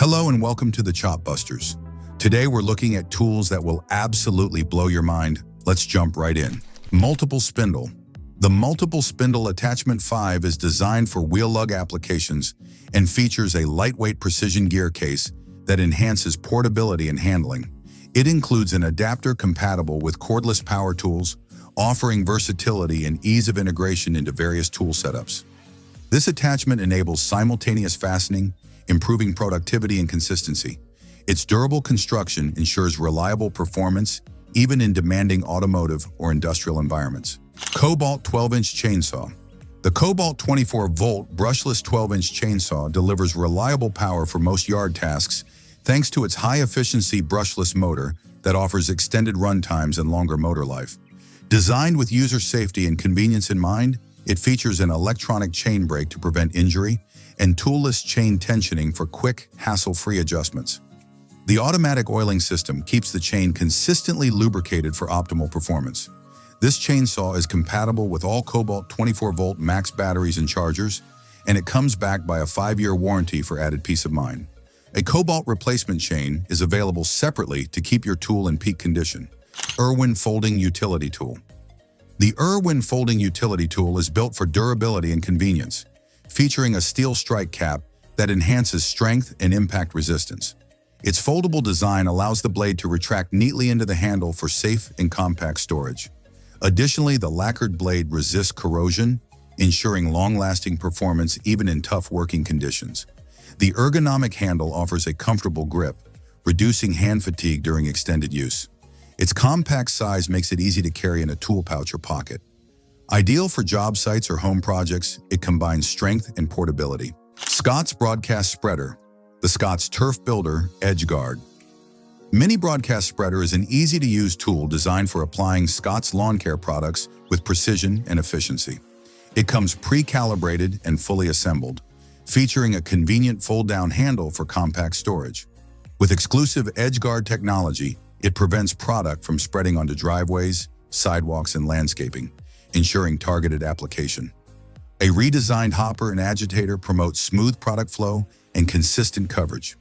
Hello and welcome to the Chop Busters. Today we're looking at tools that will absolutely blow your mind. Let's jump right in. Multiple-Spindle. The Multiple-Spindle Attachment 5 is designed for wheel lug applications and features a lightweight precision gear case that enhances portability and handling. It includes an adapter compatible with cordless power tools, offering versatility and ease of integration into various tool setups. This attachment enables simultaneous fastening, improving productivity and consistency. Its durable construction ensures reliable performance even in demanding automotive or industrial environments. Kobalt 12-inch chainsaw. The Kobalt 24-volt brushless 12-inch chainsaw delivers reliable power for most yard tasks thanks to its high-efficiency brushless motor that offers extended run times and longer motor life. Designed with user safety and convenience in mind, it features an electronic chain brake to prevent injury and toolless chain tensioning for quick, hassle-free adjustments. The automatic oiling system keeps the chain consistently lubricated for optimal performance. This chainsaw is compatible with all Kobalt 24-volt max batteries and chargers, and it comes backed by a 5-year warranty for added peace of mind. A Kobalt replacement chain is available separately to keep your tool in peak condition. IRWIN Folding Utility Tool. The IRWIN Folding Utility Tool is built for durability and convenience, featuring a steel strike cap that enhances strength and impact resistance. Its foldable design allows the blade to retract neatly into the handle for safe and compact storage. Additionally, the lacquered blade resists corrosion, ensuring long-lasting performance even in tough working conditions. The ergonomic handle offers a comfortable grip, reducing hand fatigue during extended use. Its compact size makes it easy to carry in a tool pouch or pocket. Ideal for job sites or home projects, it combines strength and portability. Scott's Broadcast Spreader. The Scott's Turf Builder Edge Guard. Mini Broadcast Spreader is an easy-to-use tool designed for applying Scott's lawn care products with precision and efficiency. It comes pre-calibrated and fully assembled, featuring a convenient fold-down handle for compact storage. With exclusive edge guard technology, it prevents product from spreading onto driveways, sidewalks, and landscaping, ensuring targeted application. A redesigned hopper and agitator promotes smooth product flow and consistent coverage.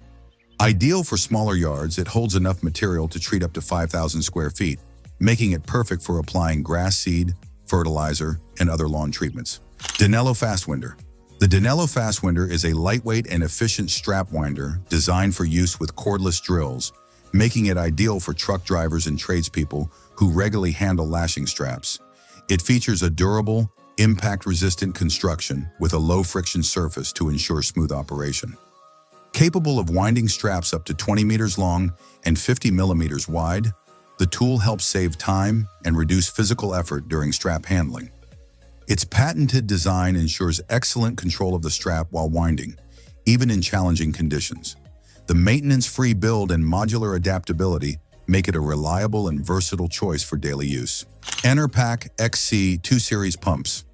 Ideal for smaller yards, it holds enough material to treat up to 5,000 square feet, making it perfect for applying grass seed, fertilizer, and other lawn treatments. DYNELLO Fastwinder. The DYNELLO Fastwinder is a lightweight and efficient strap winder designed for use with cordless drills, making it ideal for truck drivers and tradespeople who regularly handle lashing straps. It features a durable, impact-resistant construction with a low-friction surface to ensure smooth operation. Capable of winding straps up to 20 meters long and 50 millimeters wide, the tool helps save time and reduce physical effort during strap handling. Its patented design ensures excellent control of the strap while winding, even in challenging conditions. The maintenance-free build and modular adaptability make it a reliable and versatile choice for daily use. Enerpac XC2 Series Pumps.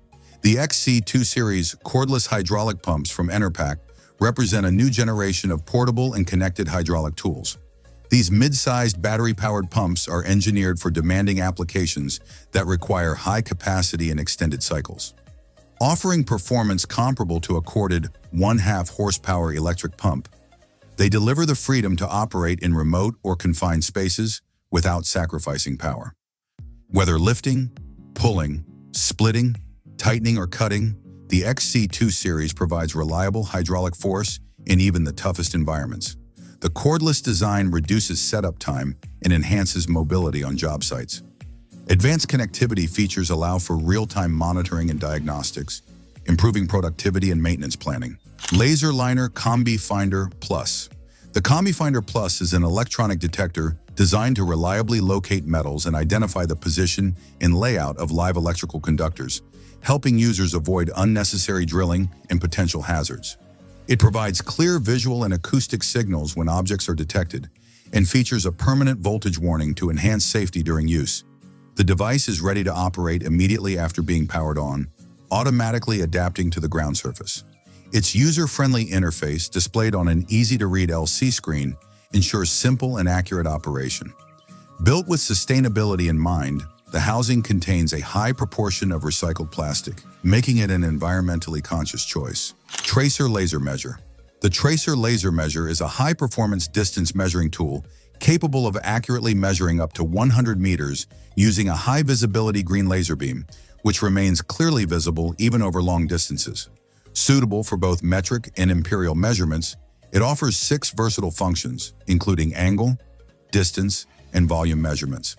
The XC2 Series cordless hydraulic pumps from Enerpac represent a new generation of portable and connected hydraulic tools. These mid-sized battery-powered pumps are engineered for demanding applications that require high capacity and extended cycles. Offering performance comparable to a corded 1/2 horsepower electric pump, they deliver the freedom to operate in remote or confined spaces without sacrificing power. Whether lifting, pulling, splitting, tightening, or cutting, the XC2 series provides reliable hydraulic force in even the toughest environments. The cordless design reduces setup time and enhances mobility on job sites. Advanced connectivity features allow for real-time monitoring and diagnostics, improving productivity and maintenance planning. Laserliner CombiFinder Plus. The CombiFinder Plus is an electronic detector designed to reliably locate metals and identify the position and layout of live electrical conductors, helping users avoid unnecessary drilling and potential hazards. It provides clear visual and acoustic signals when objects are detected and features a permanent voltage warning to enhance safety during use. The device is ready to operate immediately after being powered on, automatically adapting to the ground surface. Its user-friendly interface, displayed on an easy-to-read LC screen, ensures simple and accurate operation. Built with sustainability in mind, the housing contains a high proportion of recycled plastic, making it an environmentally conscious choice. Tracer Laser Measure. The Tracer Laser Measure is a high-performance distance measuring tool capable of accurately measuring up to 100 meters using a high-visibility green laser beam, which remains clearly visible even over long distances. Suitable for both metric and imperial measurements, it offers 6 versatile functions, including angle, distance, and volume measurements.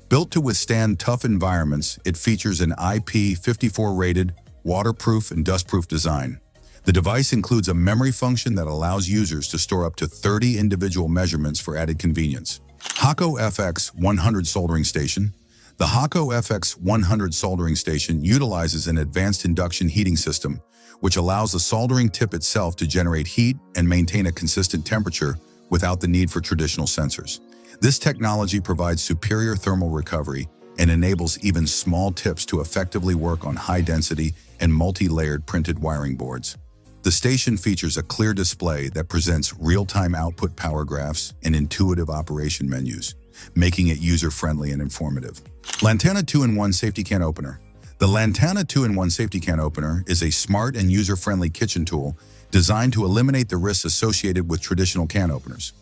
Built to withstand tough environments, it features an IP54 rated, waterproof, and dustproof design. The device includes a memory function that allows users to store up to 30 individual measurements for added convenience. Hakko FX100 Soldering Station. The Hakko FX100 soldering station utilizes an advanced induction heating system, which allows the soldering tip itself to generate heat and maintain a consistent temperature without the need for traditional sensors. This technology provides superior thermal recovery and enables even small tips to effectively work on high-density and multi-layered printed wiring boards. The station features a clear display that presents real-time output power graphs and intuitive operation menus, making it user-friendly and informative. Lantana 2-in-1 Safety Can Opener. The Lantana 2-in-1 Safety Can Opener is a smart and user-friendly kitchen tool designed to eliminate the risks associated with traditional can openers.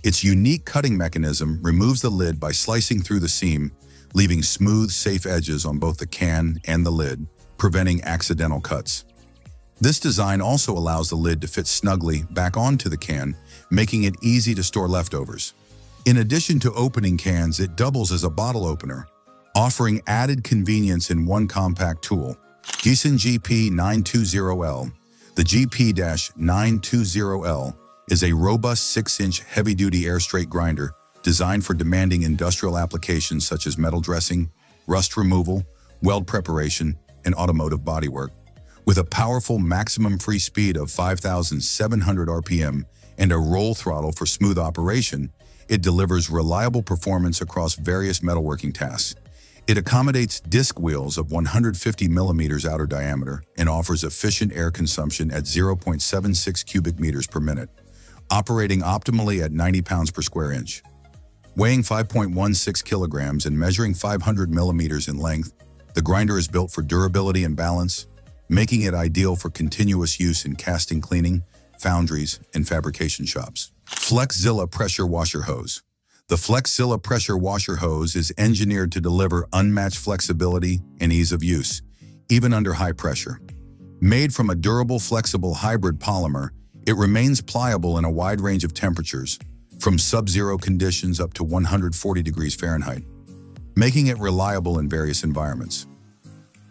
Its unique cutting mechanism removes the lid by slicing through the seam, leaving smooth, safe edges on both the can and the lid, preventing accidental cuts. This design also allows the lid to fit snugly back onto the can, making it easy to store leftovers. In addition to opening cans, it doubles as a bottle opener, offering added convenience in one compact tool. Gison GP 920L. The GP-920L is a robust 6-inch heavy-duty air straight grinder designed for demanding industrial applications such as metal dressing, rust removal, weld preparation, and automotive bodywork. With a powerful maximum free speed of 5,700 RPM and a roll throttle for smooth operation, it delivers reliable performance across various metalworking tasks. It accommodates disc wheels of 150 millimeters outer diameter and offers efficient air consumption at 0.76 cubic meters per minute, operating optimally at 90 pounds per square inch. Weighing 5.16 kilograms and measuring 500 millimeters in length, the grinder is built for durability and balance, making it ideal for continuous use in casting cleaning, foundries, and fabrication shops. Flexzilla Pressure Washer Hose. The Flexzilla Pressure Washer Hose is engineered to deliver unmatched flexibility and ease of use, even under high pressure. Made from a durable, flexible hybrid polymer, it remains pliable in a wide range of temperatures, from sub-zero conditions up to 140 degrees Fahrenheit, making it reliable in various environments.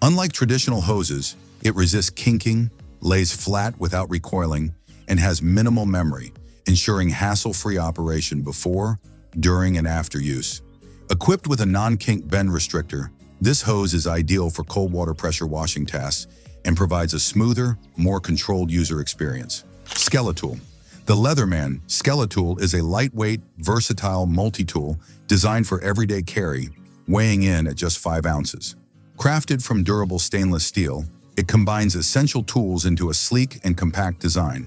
Unlike traditional hoses, it resists kinking, lays flat without recoiling, and has minimal memory, ensuring hassle-free operation before, during, and after use. Equipped with a non-kink bend restrictor, this hose is ideal for cold water pressure washing tasks and provides a smoother, more controlled user experience. SKELETOOL. The Leatherman SKELETOOL is a lightweight, versatile multi-tool designed for everyday carry, weighing in at just 5 ounces. Crafted from durable stainless steel, it combines essential tools into a sleek and compact design.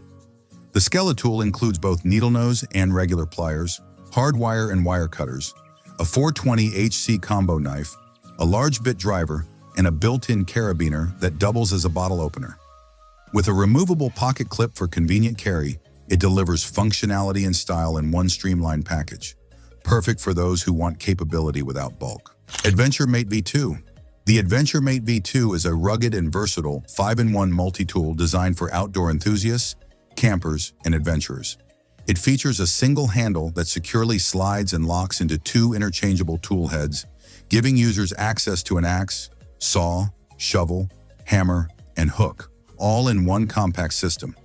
The SKELETOOL includes both needle nose and regular pliers, hard wire and wire cutters, a 420 HC combo knife, a large bit driver, and a built-in carabiner that doubles as a bottle opener. With a removable pocket clip for convenient carry, it delivers functionality and style in one streamlined package, perfect for those who want capability without bulk. AdventureMate V2. The AdventureMate V2 is a rugged and versatile 5-in-1 multi-tool designed for outdoor enthusiasts, campers, and adventurers. It features a single handle that securely slides and locks into 2 interchangeable tool heads, giving users access to an axe, saw, shovel, hammer, and hook, all in one compact system.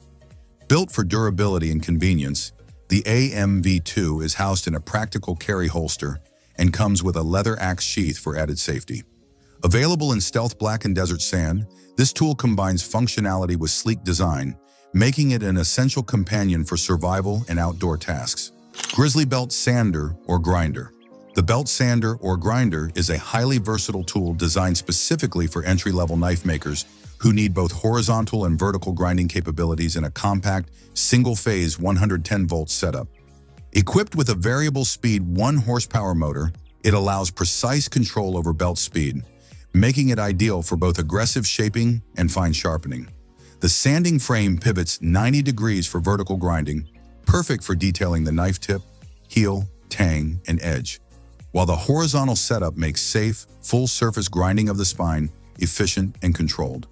Built for durability and convenience, the AMV2 is housed in a practical carry holster and comes with a leather axe sheath for added safety. Available in stealth black and desert sand, this tool combines functionality with sleek design, making it an essential companion for survival and outdoor tasks. Grizzly Belt Sander or Grinder. The belt sander or grinder is a highly versatile tool designed specifically for entry-level knife makers who need both horizontal and vertical grinding capabilities in a compact, single-phase 110-volt setup. Equipped with a variable speed 1-horsepower motor, it allows precise control over belt speed, making it ideal for both aggressive shaping and fine sharpening. The sanding frame pivots 90 degrees for vertical grinding, perfect for detailing the knife tip, heel, tang, and edge, while the horizontal setup makes safe, full-surface grinding of the spine efficient and controlled.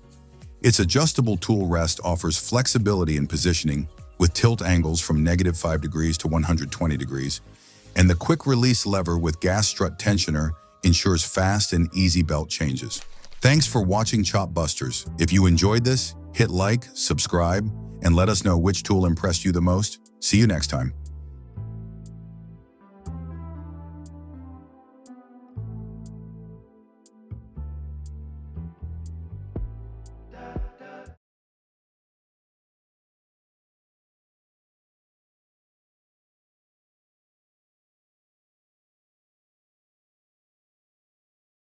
Its adjustable tool rest offers flexibility in positioning with tilt angles from -5 degrees to 120 degrees, and the quick-release lever with gas strut tensioner ensures fast and easy belt changes. Thanks for watching Chop Busters. If you enjoyed this, hit like, subscribe, and let us know which tool impressed you the most. See you next time.